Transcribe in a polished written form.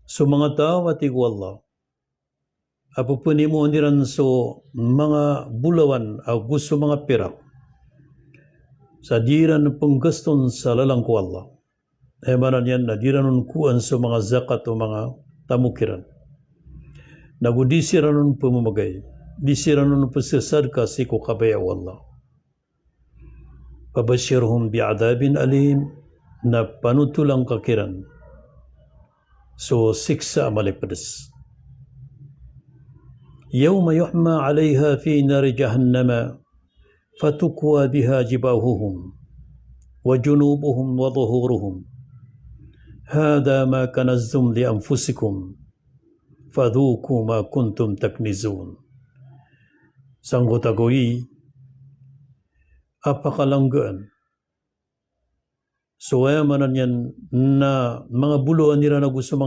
So mga tao at Allah, apupuni mo niran so mga bulawan o gusto mga pirak sa diran penggaston sa lalang ko Allah. Manan yan na diran kuan sa mga zakat o mga tamukiran. Nagudisiran pumamagay, disiran pasasadka si ko kabaya Allah. Pabashirhum bi'adabin alim na panutulang kakiran. So siksa malipadas. يوم يحمى عليها في نار جهنم فتكوى بها جباههم وجنوبهم وظهورهم هذا ما كنزتم لأنفسكم فذوقوا ما كنتم تكنزون. Sanggotagoy, apakalanggaan. So manan yan na mga buluan nila na gusto mga